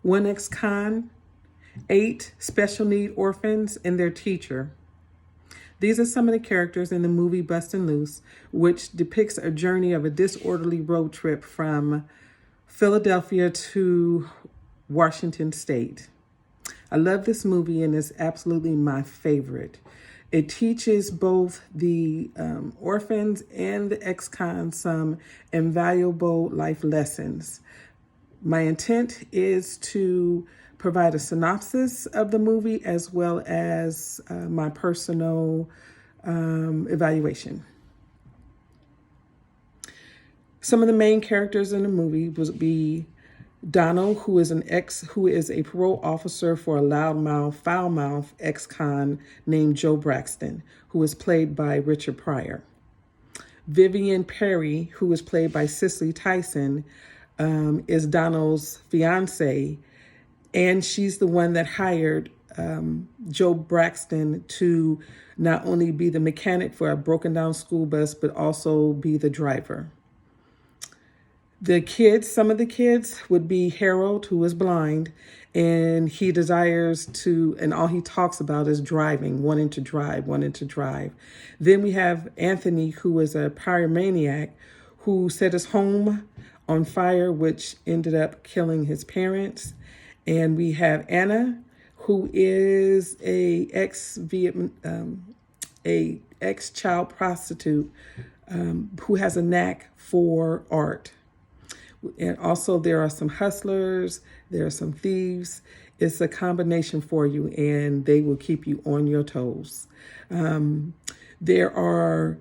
One ex-con, 8 special need orphans, and their teacher. These are some of the characters in the movie Bustin' Loose, which depicts a journey of a disorderly road trip from Philadelphia to Washington State. I love this movie and it's absolutely my favorite. It teaches both the orphans and the ex-cons some invaluable life lessons. My intent is to provide a synopsis of the movie as well as my personal evaluation. Some of the main characters in the movie would be Donald, who is a parole officer for a loudmouth, foul-mouthed ex-con named Joe Braxton, who is played by Richard Pryor. Vivian Perry, who is played by Cicely Tyson, is Donald's fiance, and she's the one that hired Joe Braxton to not only be the mechanic for a broken down school bus, but also be the driver. Some of the kids would be Harold, who is blind, and he desires to, and all he talks about is driving, wanting to drive. Then we have Anthony, who is a pyromaniac, who set his home on fire, which ended up killing his parents. And we have Anna, who is a ex-child prostitute who has a knack for art. And also there are some hustlers, there are some thieves. It's a combination for you and they will keep you on your toes. There are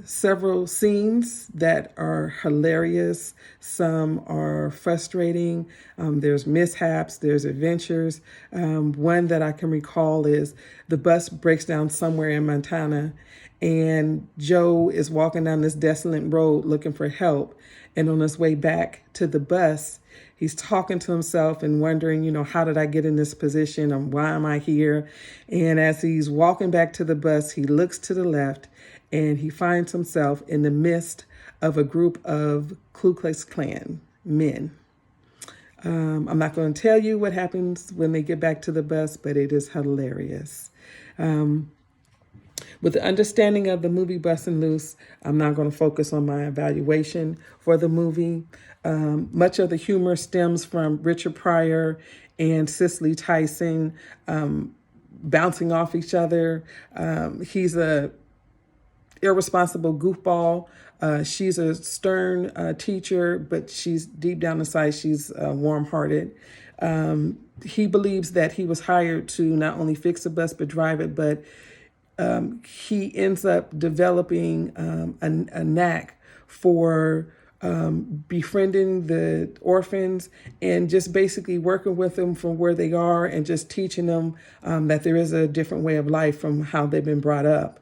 several scenes that are hilarious. Some are frustrating. There's mishaps, there's adventures. One that I can recall is the bus breaks down somewhere in Montana and Joe is walking down this desolate road looking for help. And on his way back to the bus, he's talking to himself and wondering, how did I get in this position? And why am I here? And as he's walking back to the bus, he looks to the left and he finds himself in the midst of a group of Ku Klux Klan men. I'm not going to tell you what happens when they get back to the bus, but it is hilarious. With the understanding of the movie Bustin' Loose, I'm not going to focus on my evaluation for the movie. Much of the humor stems from Richard Pryor and Cicely Tyson bouncing off each other. He's a irresponsible goofball. She's a stern teacher, but she's deep down inside, she's warm-hearted. He believes that he was hired to not only fix a bus, but drive it, but he ends up developing a knack for befriending the orphans and just basically working with them from where they are and just teaching them that there is a different way of life from how they've been brought up.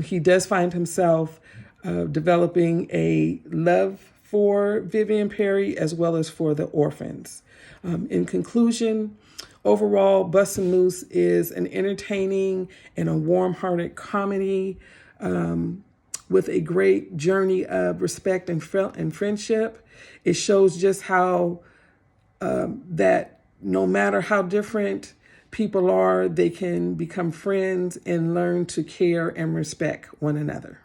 He does find himself developing a love for Vivian Perry as well as for the orphans. In conclusion, overall, Bustin' Loose is an entertaining and a warm-hearted comedy with a great journey of respect and friendship. It shows just how that no matter how different people are, they can become friends and learn to care and respect one another.